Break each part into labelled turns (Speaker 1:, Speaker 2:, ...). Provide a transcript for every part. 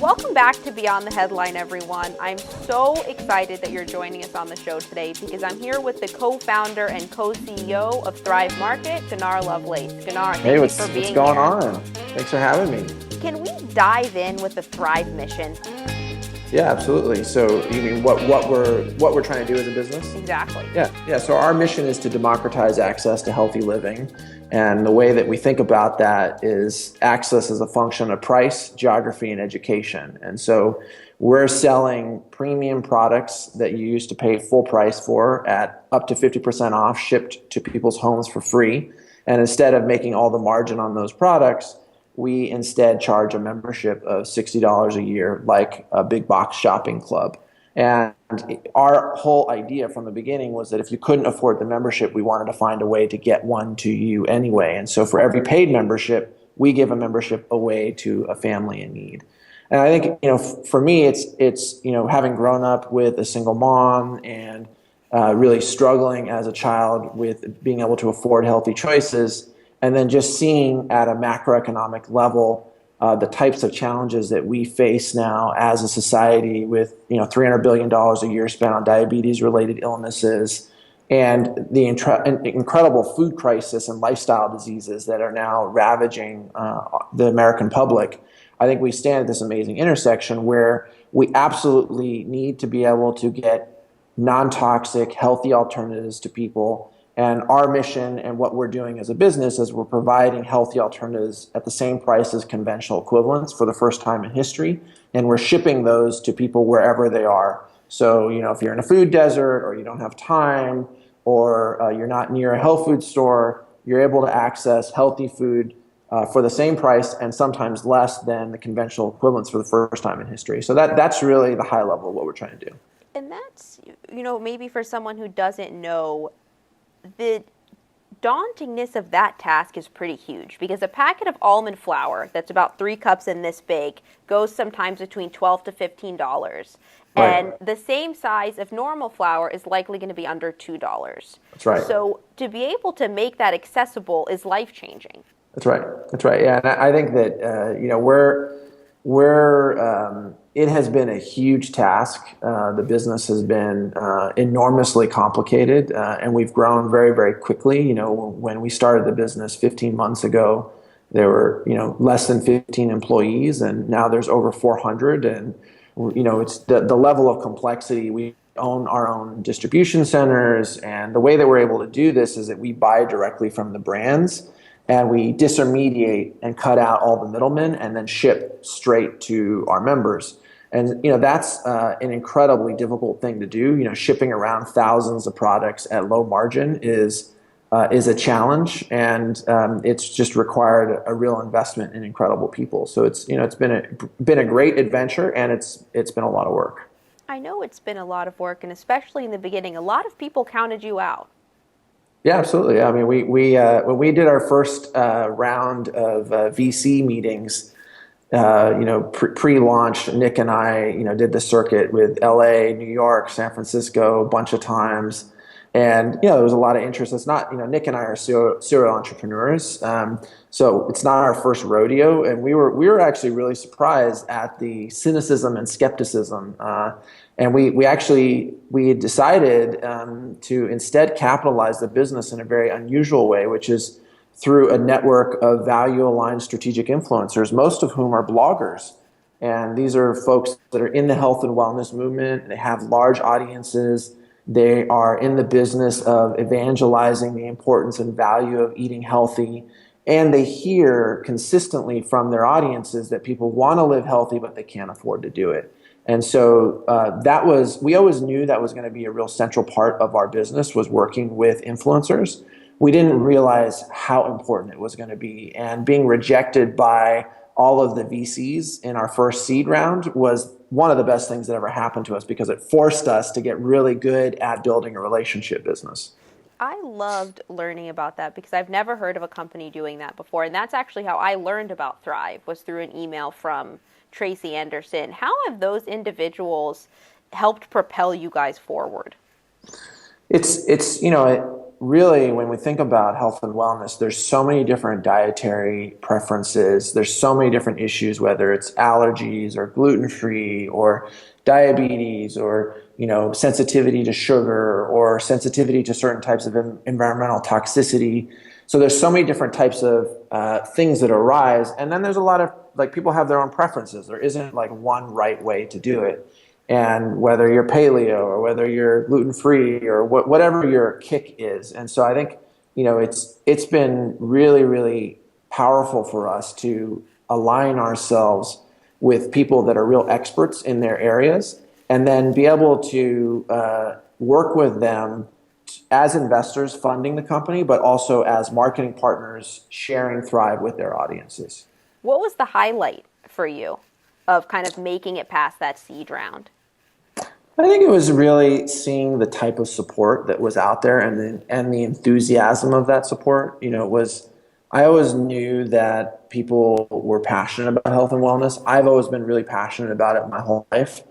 Speaker 1: Welcome back to Beyond the Headline, everyone. I'm so excited that you're joining us on the show today because I'm here with the co-founder and co-CEO of Thrive Market, Gunnar Lovelace. Gunnar, thank you for being here.
Speaker 2: What's going on? Thanks for having me.
Speaker 1: Can we dive in with the Thrive mission?
Speaker 2: Yeah, absolutely. So you mean what we're trying to do as a business?
Speaker 1: Exactly.
Speaker 2: Yeah. So our mission is to democratize access to healthy living. And the way that we think about that is access as a function of price, geography, and education. And so we're selling premium products that you used to pay full price for at up to 50% off, shipped to people's homes for free. And instead of making all the margin on those products, we instead charge a membership of $60 a year, like a big box shopping club. And our whole idea from the beginning was that if you couldn't afford the membership, we wanted to find a way to get one to you anyway. And so for every paid membership, we give a membership away to a family in need. And I think, for me, it's having grown up with a single mom and really struggling as a child with being able to afford healthy choices, and then just seeing at a macroeconomic level the types of challenges that we face now as a society with $300 billion a year spent on diabetes-related illnesses and the incredible food crisis and lifestyle diseases that are now ravaging the American public. I think we stand at this amazing intersection where we absolutely need to be able to get non-toxic, healthy alternatives to people. And our mission and what we're doing as a business is we're providing healthy alternatives at the same price as conventional equivalents for the first time in history. And we're shipping those to people wherever they are. So, if you're in a food desert or you don't have time or you're not near a health food store, you're able to access healthy food for the same price and sometimes less than the conventional equivalents for the first time in history. So that's really the high level of what we're trying to do.
Speaker 1: And that's, maybe for someone who doesn't know, the dauntingness of that task is pretty huge because a packet of almond flour that's about 3 cups in this big goes sometimes between $12 to $15.
Speaker 2: Right.
Speaker 1: And the same size of normal flour is likely going to be under $2.
Speaker 2: That's right.
Speaker 1: So to be able to make that accessible is life-changing.
Speaker 2: That's right. Yeah, and I think that it has been a huge task. The business has been enormously complicated, and we've grown very, very quickly. When we started the business 15 months ago, there were less than 15 employees, and now there's over 400. And it's the level of complexity. We own our own distribution centers, and the way that we're able to do this is that we buy directly from the brands. And we disintermediate and cut out all the middlemen and then ship straight to our members. And that's an incredibly difficult thing to do. Shipping around thousands of products at low margin is a challenge, and it's just required a real investment in incredible people. So it's been a great adventure, and it's been a lot of work.
Speaker 1: I know it's been a lot of work, and especially in the beginning, a lot of people counted you out.
Speaker 2: Yeah, absolutely. I mean, we when we did our first round of VC meetings, pre-launch, Nick and I, did the circuit with LA, New York, San Francisco a bunch of times, and there was a lot of interest. It's not, Nick and I are serial entrepreneurs, so it's not our first rodeo, and we were actually really surprised at the cynicism and skepticism. And we had decided to instead capitalize the business in a very unusual way, which is through a network of value-aligned strategic influencers, most of whom are bloggers. And these are folks that are in the health and wellness movement. They have large audiences. They are in the business of evangelizing the importance and value of eating healthy. And they hear consistently from their audiences that people want to live healthy, but they can't afford to do it. And so we always knew that was going to be a real central part of our business, was working with influencers. We didn't realize how important it was going to be. And being rejected by all of the VCs in our first seed round was one of the best things that ever happened to us, because it forced us to get really good at building a relationship business.
Speaker 1: I loved learning about that because I've never heard of a company doing that before. And that's actually how I learned about Thrive, was through an email from Tracy Anderson. How have those individuals helped propel you guys forward?
Speaker 2: It's really, when we think about health and wellness, there's so many different dietary preferences. There's so many different issues, whether it's allergies or gluten-free or diabetes or, sensitivity to sugar or sensitivity to certain types of environmental toxicity. So there's so many different types of things that arise. And then there's a lot of, like, people have their own preferences. There isn't like one right way to do it. And whether you're paleo or whether you're gluten-free or whatever your kick is. And so I think, it's been really, really powerful for us to align ourselves with people that are real experts in their areas, and then be able to work with them as investors funding the company, but also as marketing partners sharing Thrive with their audiences.
Speaker 1: What was the highlight for you of kind of making it past that seed round?
Speaker 2: I think it was really seeing the type of support that was out there, and the enthusiasm of that support. I always knew that people were passionate about health and wellness. I've always been really passionate about it my whole life,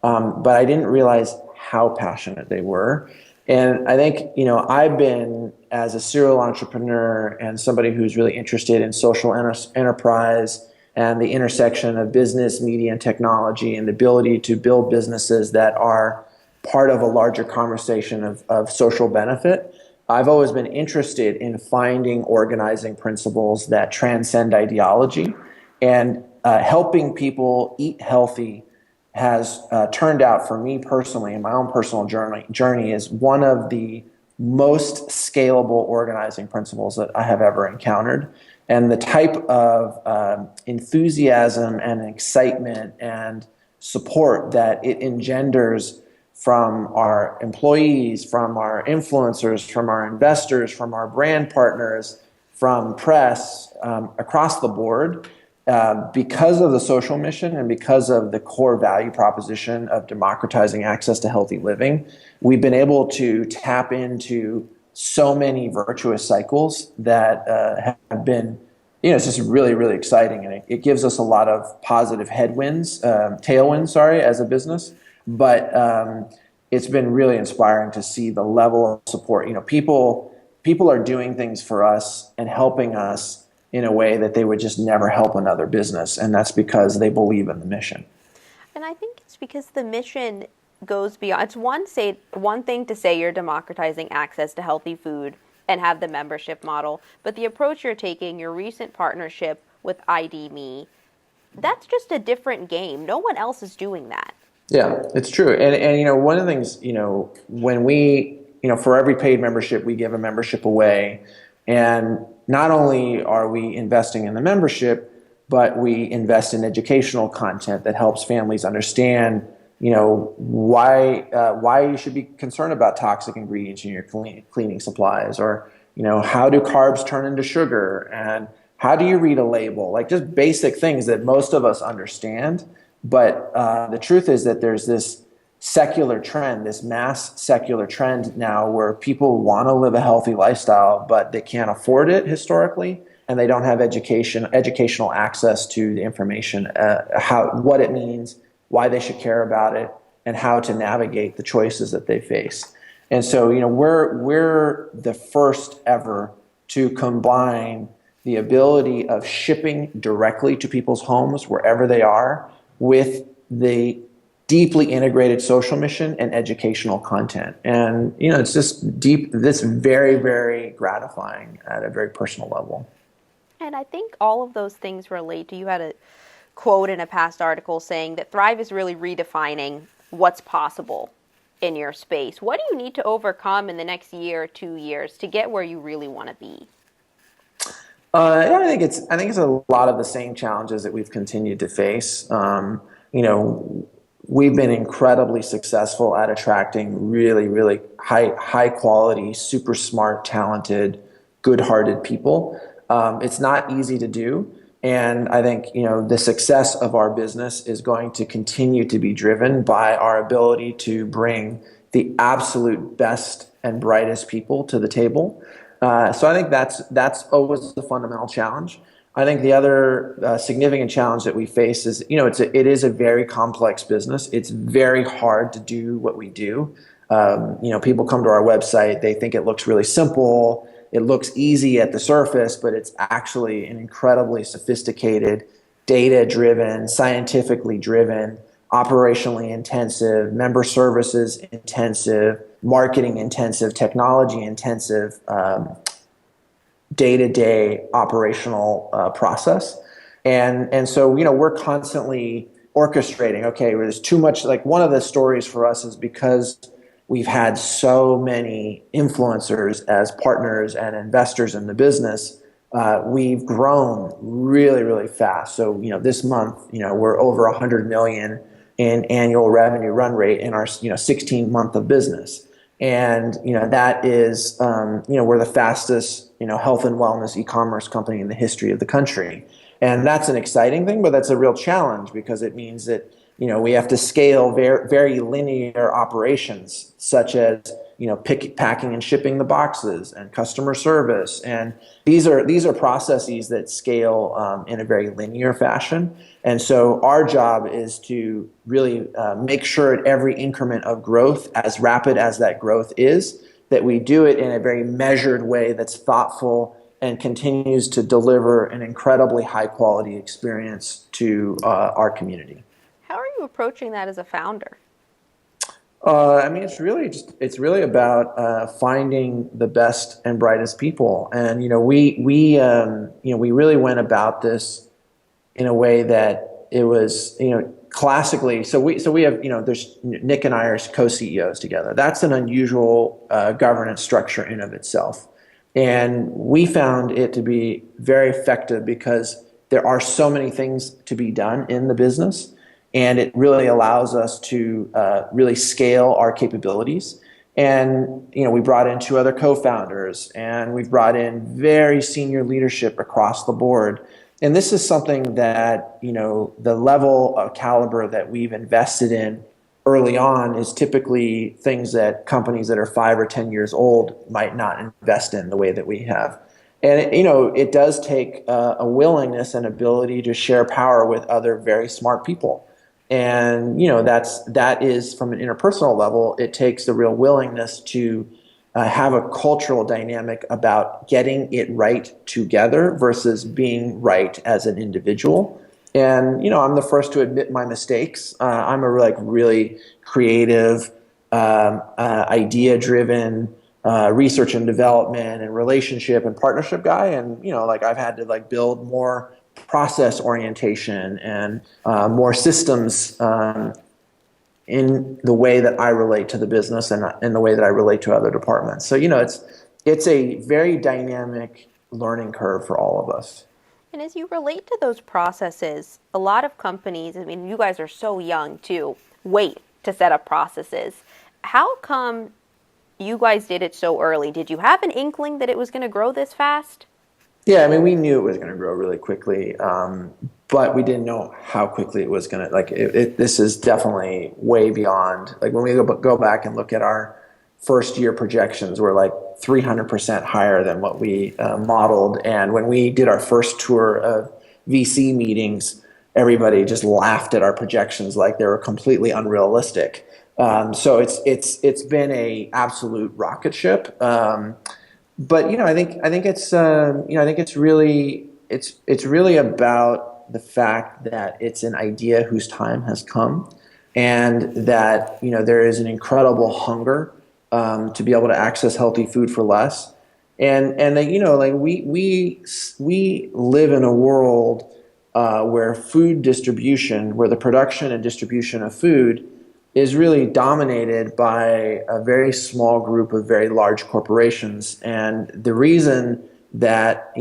Speaker 2: but I didn't realize how passionate they were. And I think, I've been, as a serial entrepreneur and somebody who's really interested in social enterprise and the intersection of business, media, and technology, and the ability to build businesses that are part of a larger conversation of social benefit. I've always been interested in finding organizing principles that transcend ideology, and helping people eat healthy has turned out for me personally, in my own personal journey, is one of the most scalable organizing principles that I have ever encountered. And the type of enthusiasm and excitement and support that it engenders from our employees, from our influencers, from our investors, from our brand partners, from press, across the board, because of the social mission and because of the core value proposition of democratizing access to healthy living, we've been able to tap into so many virtuous cycles that have been, it's just really, really exciting. And it gives us a lot of positive tailwinds, as a business. But it's been really inspiring to see the level of support. People are doing things for us and helping us in a way that they would just never help another business. And that's because they believe in the mission.
Speaker 1: And I think it's because the mission goes beyond. It's one thing to say you're democratizing access to healthy food and have the membership model, but the approach you're taking, your recent partnership with IDME, that's just a different game. No one else is doing that.
Speaker 2: Yeah, it's true. And one of the things, when we, for every paid membership, we give a membership away. And not only are we investing in the membership, but we invest in educational content that helps families understand, why you should be concerned about toxic ingredients in your cleaning supplies, or, how do carbs turn into sugar, and how do you read a label? Like, just basic things that most of us understand. But the truth is that there's this secular trend, this mass secular trend now, where people want to live a healthy lifestyle, but they can't afford it historically, and they don't have educational access to the information, what it means, why they should care about it, and how to navigate the choices that they face. And so, we're the first ever to combine the ability of shipping directly to people's homes wherever they are with the deeply integrated social mission and educational content. And, it's just this very, very gratifying at a very personal level.
Speaker 1: And I think all of those things relate to, you had a quote in a past article saying that Thrive is really redefining what's possible in your space. What do you need to overcome in the next year or 2 years to get where you really want to be?
Speaker 2: I think it's a lot of the same challenges that we've continued to face. We've been incredibly successful at attracting really, really high quality, super smart, talented, good-hearted people. It's not easy to do. And I think, the success of our business is going to continue to be driven by our ability to bring the absolute best and brightest people to the table. So I think that's always the fundamental challenge. I think the other significant challenge that we face is, it is a very complex business. It's very hard to do what we do. People come to our website, they think it looks really simple. It looks easy at the surface, but it's actually an incredibly sophisticated, data-driven, scientifically driven, operationally intensive, member services intensive, marketing intensive, technology intensive, day-to-day operational process. And so, we're constantly orchestrating, okay, there's too much, like one of the stories for us is because we've had so many influencers as partners and investors in the business, we've grown really, really fast. So, this month, we're over 100 million in annual revenue run rate in our, 16 month of business. And, that is, we're the fastest, health and wellness e-commerce company in the history of the country. And that's an exciting thing, but that's a real challenge because it means that, we have to scale very, very linear operations such as, packing and shipping the boxes and customer service. And these are processes that scale in a very linear fashion. And so our job is to really make sure at every increment of growth, as rapid as that growth is, that we do it in a very measured way that's thoughtful and continues to deliver an incredibly high quality experience to our community.
Speaker 1: How are you approaching that as a founder?
Speaker 2: It's really about finding the best and brightest people, and we really went about this in a way that it was classically. So we have there's Nick and I are co-CEOs together. That's an unusual governance structure in of itself, and we found it to be very effective because there are so many things to be done in the business. And it really allows us to really scale our capabilities. And, we brought in 2 other co-founders, and we've brought in very senior leadership across the board. And this is something that, the level of caliber that we've invested in early on is typically things that companies that are 5 or 10 years old might not invest in the way that we have. And, it does take a willingness and ability to share power with other very smart people. And that is from an interpersonal level. It takes the real willingness to have a cultural dynamic about getting it right together versus being right as an individual. And I'm the first to admit my mistakes. I'm a really creative, idea-driven, research and development and relationship and partnership guy. And I've had to build more process orientation and more systems in the way that I relate to the business and in the way that I relate to other departments. So it's a very dynamic learning curve for all of us.
Speaker 1: And as you relate to those processes, a lot of companies, you guys are so young too, wait to set up processes. How come you guys did it so early? Did you have an inkling that it was going to grow this fast?
Speaker 2: Yeah, we knew it was going to grow really quickly, but we didn't know how quickly it was going to. This is definitely way beyond. When we go back and look at our first year projections, we're 300% higher than what we modeled. And when we did our first tour of VC meetings, everybody just laughed at our projections like they were completely unrealistic. So it's been a absolute rocket ship. But I think it's really about the fact that it's an idea whose time has come, and that there is an incredible hunger to be able to access healthy food for less, and that we live in a world where food distribution, where the production and distribution of food is really dominated by a very small group of very large corporations. And the reason that,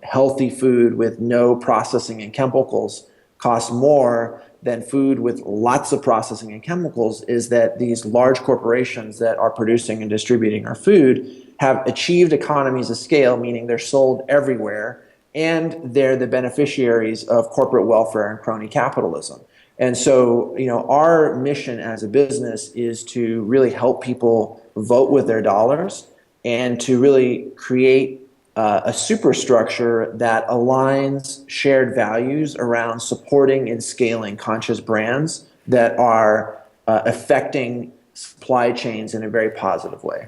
Speaker 2: healthy food with no processing and chemicals costs more than food with lots of processing and chemicals is that these large corporations that are producing and distributing our food have achieved economies of scale, meaning they're sold everywhere, and they're the beneficiaries of corporate welfare and crony capitalism. And so, our mission as a business is to really help people vote with their dollars and to really create a superstructure that aligns shared values around supporting and scaling conscious brands that are affecting supply chains in a very positive way.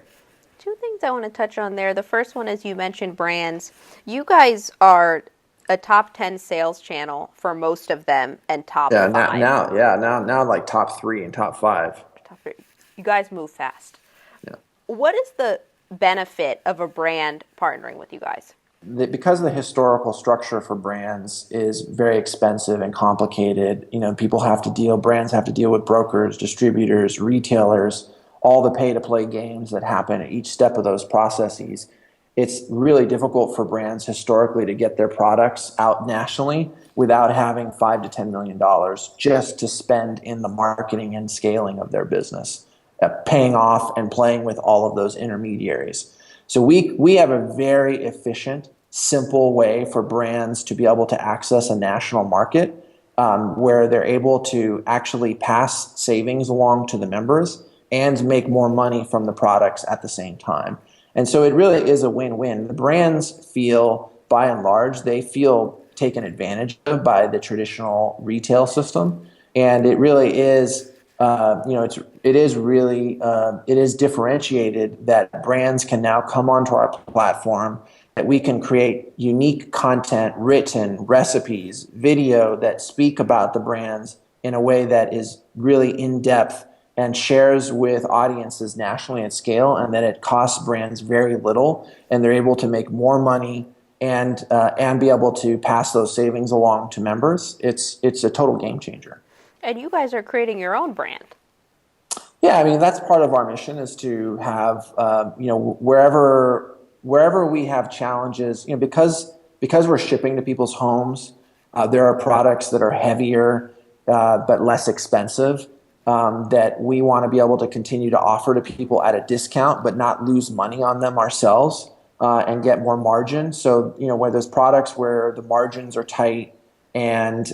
Speaker 1: Two things I want to touch on there. The first one is you mentioned brands. You guys are a top 10 sales channel for most of them and top
Speaker 2: Yeah,
Speaker 1: five.
Speaker 2: now like top 3 and top 5.
Speaker 1: Top three. You guys move fast.
Speaker 2: Yeah.
Speaker 1: What is the benefit of a brand partnering with you guys?
Speaker 2: Because the historical structure for brands is very expensive and complicated, brands have to deal with brokers, distributors, retailers, all the pay-to-play games that happen at each step of those processes. It's really difficult for brands historically to get their products out nationally without having $5 to $10 million just to spend in the marketing and scaling of their business, paying off and playing with all of those intermediaries. So we have a very efficient, simple way for brands to be able to access a national market where they're able to actually pass savings along to the members and make more money from the products at the same time. And so it really is a win-win. The brands feel, by and large, they feel taken advantage of by the traditional retail system. And it really is it is differentiated that brands can now come onto our platform, that we can create unique content, written recipes, video that speak about the brands in a way that is really in-depth and shares with audiences nationally at scale, and that it costs brands very little, and they're able to make more money and be able to pass those savings along to members. It's a total game changer.
Speaker 1: And you guys are creating your own brand.
Speaker 2: Yeah, I mean, that's part of our mission, is to have, wherever we have challenges, because we're shipping to people's homes, there are products that are heavier but less expensive that we want to be able to continue to offer to people at a discount, but not lose money on them ourselves and get more margin. So, where there's products where the margins are tight and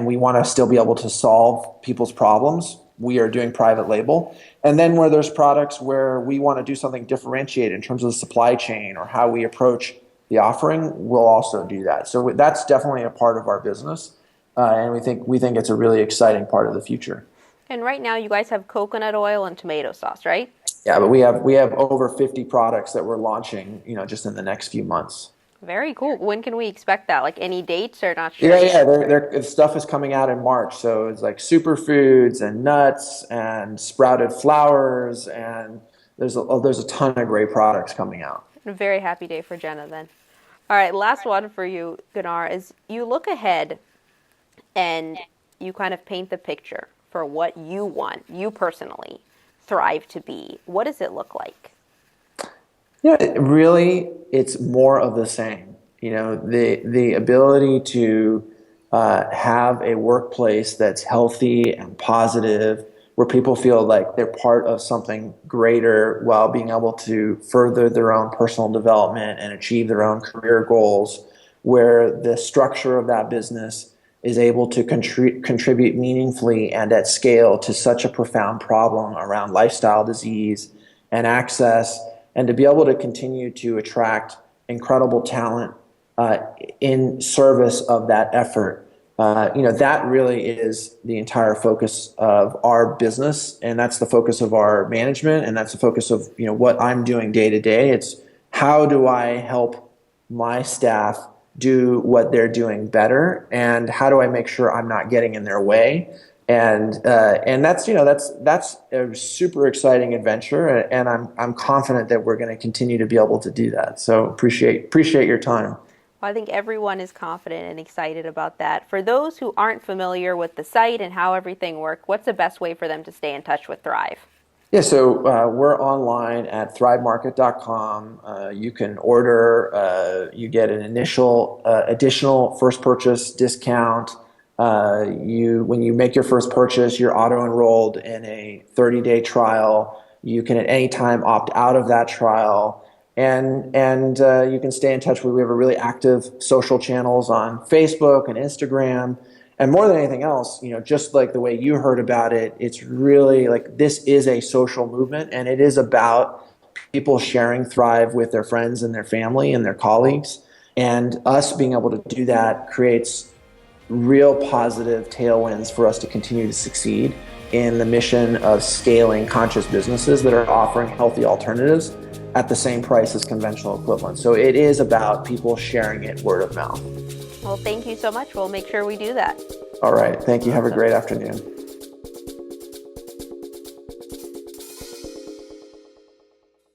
Speaker 2: we want to still be able to solve people's problems, we are doing private label. And then where there's products where we want to do something differentiated in terms of the supply chain or how we approach the offering, we'll also do that. So that's definitely a part of our business, and we think it's a really exciting part of the future.
Speaker 1: And right now you guys have coconut oil and tomato sauce, right?
Speaker 2: Yeah, but we have over 50 products that we're launching, just in the next few months.
Speaker 1: Very cool. When can we expect that? Like any dates or not sure?
Speaker 2: Yeah. Stuff is coming out in March. So it's like superfoods and nuts and sprouted flowers, and there's a ton of great products coming out.
Speaker 1: A very happy day for Jenna then. All right, last one for you, Gunnar, is you look ahead and you kind of paint the picture for what you want, you personally, Thrive to be. What does it look like?
Speaker 2: Yeah, it's more of the same. The ability to have a workplace that's healthy and positive, where people feel like they're part of something greater while being able to further their own personal development and achieve their own career goals, where the structure of that business is able to contribute meaningfully and at scale to such a profound problem around lifestyle disease and access, and to be able to continue to attract incredible talent in service of that effort. That really is the entire focus of our business, and that's the focus of our management, and that's the focus of what I'm doing day to day. It's how do I help my staff do what they're doing better, and how do I make sure I'm not getting in their way? And that's a super exciting adventure, and I'm confident that we're going to continue to be able to do that. So appreciate your time.
Speaker 1: Well, I think everyone is confident and excited about that. For those who aren't familiar with the site and how everything works, what's the best way for them to stay in touch with Thrive?
Speaker 2: Yeah, so we're online at thrivemarket.com. You can order, you get an initial additional first purchase discount. When you make your first purchase, you're auto-enrolled in a 30-day trial. You can at any time opt out of that trial. And you can stay in touch with, we have a really active social channels on Facebook and Instagram. And more than anything else, just like the way you heard about it, it's really like this is a social movement, and it is about people sharing Thrive with their friends and their family and their colleagues. And us being able to do that creates real positive tailwinds for us to continue to succeed. in the mission of scaling conscious businesses that are offering healthy alternatives at the same price as conventional equivalents. So it is about people sharing it word of mouth.
Speaker 1: Well, thank you so much. We'll make sure we do that.
Speaker 2: All right. Thank you. Have a great afternoon.